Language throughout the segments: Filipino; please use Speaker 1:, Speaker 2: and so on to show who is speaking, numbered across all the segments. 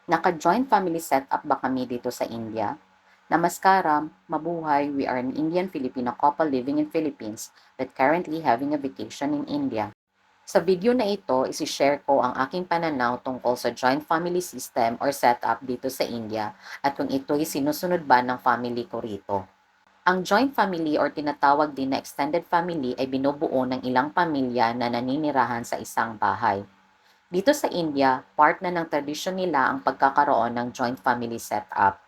Speaker 1: Naka-joint family setup ba kami dito sa India? Namaskaram, mabuhay, we are an Indian-Filipino couple living in Philippines but currently having a vacation in India. Sa video na ito, isi-share ko ang aking pananaw tungkol sa joint family system or setup dito sa India at kung ito'y sinusunod ba ng family ko rito. Ang joint family or tinatawag din na extended family ay binubuo ng ilang pamilya na naninirahan sa isang bahay. Dito sa India, part na ng tradisyon nila ang pagkakaroon ng joint family setup.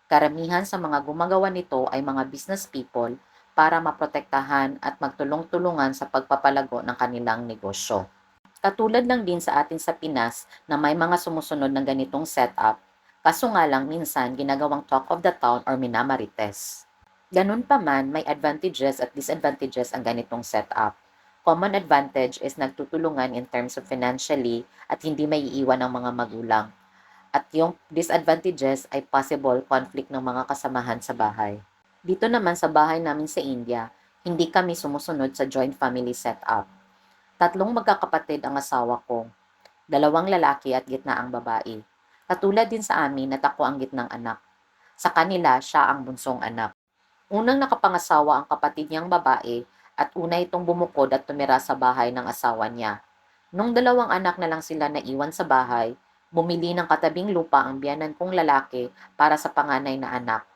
Speaker 1: Karamihan sa mga gumagawa nito ay mga business people para maprotektahan at magtulong-tulungan sa pagpapalago ng kanilang negosyo. Katulad lang din sa atin sa Pinas na may mga sumusunod ng ganitong setup, kaso nga lang minsan ginagawang talk of the town or minamarites. Ganun pa man, may advantages at disadvantages ang ganitong setup. Common advantage is nagtutulungan in terms of financially at hindi may iiwan ng mga magulang. At yung disadvantages ay possible conflict ng mga kasamahan sa bahay. Dito naman sa bahay namin sa India, hindi kami sumusunod sa joint family setup. 3 magkakapatid ang asawa ko, 2 lalaki at gitna ang babae. Katulad din sa amin at ako ang gitnang anak. Sa kanila, siya ang bunsong anak. Unang nakapangasawa ang kapatid niyang babae at una itong bumukod at tumira sa bahay ng asawa niya. Nung 2 anak na lang sila naiwan sa bahay, bumili ng katabing lupa ang biyanan kong lalaki para sa panganay na anak.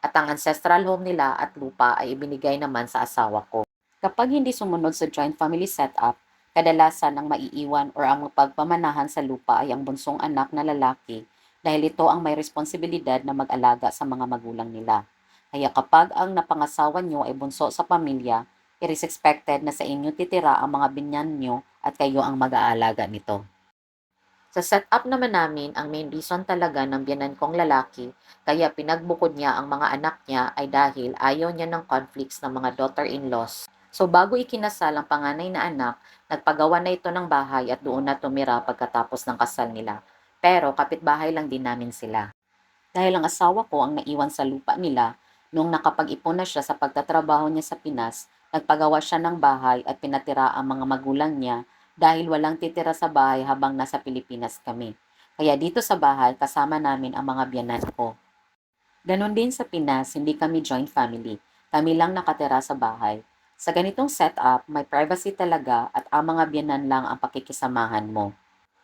Speaker 1: At ang ancestral home nila at lupa ay ibinigay naman sa asawa ko. Kapag hindi sumunod sa joint family setup, kadalasan ang maiiwan or ang mapagpamanahan sa lupa ay ang bunsong anak na lalaki dahil ito ang may responsibilidad na mag-alaga sa mga magulang nila. Kaya kapag ang napangasawa nyo ay bunso sa pamilya, it is expected na sa inyo titira ang mga binyan nyo at kayo ang mag-aalaga nito. Sa setup naman namin, ang main reason talaga ng biyanan kong lalaki, kaya pinagbukod niya ang mga anak niya ay dahil ayaw niya ng conflicts ng mga daughter-in-laws. So bago ikinasal ang panganay na anak, nagpagawa na ito ng bahay at doon na tumira pagkatapos ng kasal nila. Pero kapitbahay lang din namin sila. Dahil ang asawa ko ang naiwan sa lupa nila, nung nakapag-ipon na siya sa pagtatrabaho niya sa Pinas, nagpagawa siya ng bahay at pinatira ang mga magulang niya dahil walang titira sa bahay habang nasa Pilipinas kami. Kaya dito sa bahay, kasama namin ang mga biyanan ko. Ganon din sa Pinas, hindi kami joint family. Kami lang nakatira sa bahay. Sa ganitong setup, may privacy talaga at ang mga biyanan lang ang pakikisamahan mo.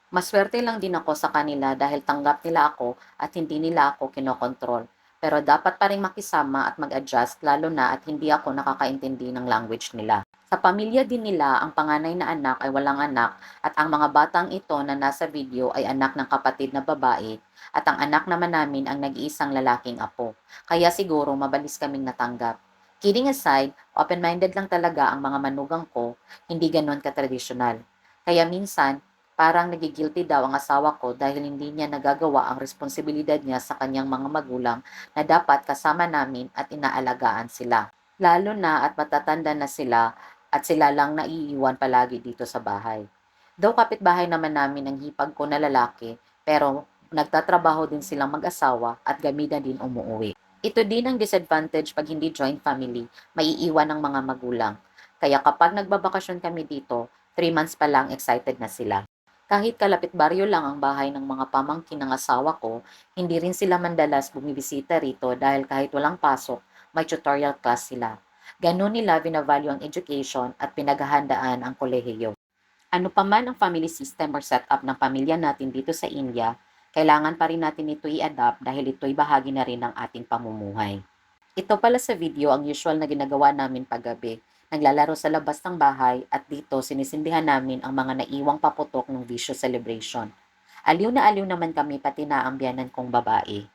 Speaker 1: Maswerte lang din ako sa kanila dahil tanggap nila ako at hindi nila ako kinokontrol. Pero dapat pa rin makisama at mag-adjust lalo na at hindi ako nakakaintindi ng language nila. Sa pamilya din nila, ang panganay na anak ay walang anak at ang mga batang ito na nasa video ay anak ng kapatid na babae at ang anak naman namin ang nag-iisang lalaking apo. Kaya siguro mabilis kaming natanggap. Kidding aside, open-minded lang talaga ang mga manugang ko, hindi ganon katradisyonal. Kaya minsan, parang nagigilty daw ang asawa ko dahil hindi niya nagagawa ang responsibilidad niya sa kanyang mga magulang na dapat kasama namin at inaalagaan sila. Lalo na at matatanda na sila at sila lang naiiwan palagi dito sa bahay. Though kapitbahay naman namin ang hipag ko na lalaki, pero nagtatrabaho din silang mag-asawa at gabi na din umuwi. Ito din ang disadvantage pag hindi joint family, maiiwan ng mga magulang. Kaya kapag nagbabakasyon kami dito, 3 months pa lang excited na sila. Kahit kalapit baryo lang ang bahay ng mga pamangkin ng asawa ko, hindi rin sila mandalas bumibisita rito dahil kahit walang pasok, may tutorial class sila. Ganun nila binavalue ang education at pinaghahandaan ang kolehiyo. Ano pa man ang family system or setup ng pamilya natin dito sa India, kailangan pa rin natin ito i-adapt dahil ito'y bahagi na rin ng ating pamumuhay. Ito pala sa video ang usual na ginagawa namin paggabi. Naglalaro sa labas ng bahay at dito sinisindihan namin ang mga naiwang paputok ng Vishu celebration. Aliw na aliw naman kami pati na ang biyanan kong babae.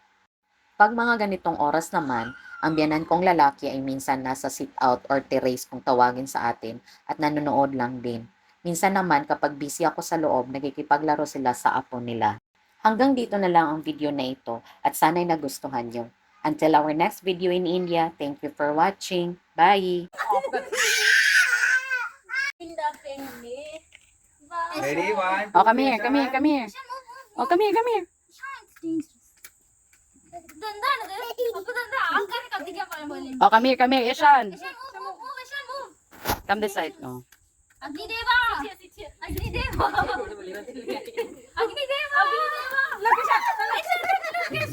Speaker 1: Pag mga ganitong oras naman, ang biyanan kong lalaki ay minsan nasa sit-out or terrace kung tawagin sa atin at nanonood lang din. Minsan naman kapag busy ako sa loob, nagkikipaglaro sila sa apo nila. Hanggang dito na lang ang video na ito at sana'y nagustuhan nyo. Until our next video in India, thank you for watching. Bye!
Speaker 2: Ready? One,
Speaker 1: Oh,
Speaker 2: two,
Speaker 1: come here,
Speaker 2: three,
Speaker 1: come here, come here. Oh, come here, come here. Oh, come here, come here, Ishan. Come this side. Oh.
Speaker 3: अग्निदेवा अग्निदेवा अग्निदेवा अग्निदेवा
Speaker 2: Yeah,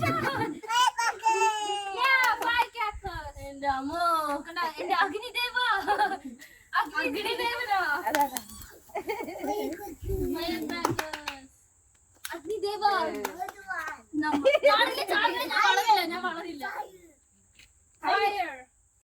Speaker 2: firecrackers. And mo. Kana, and Agni Deva. Agni Deva na.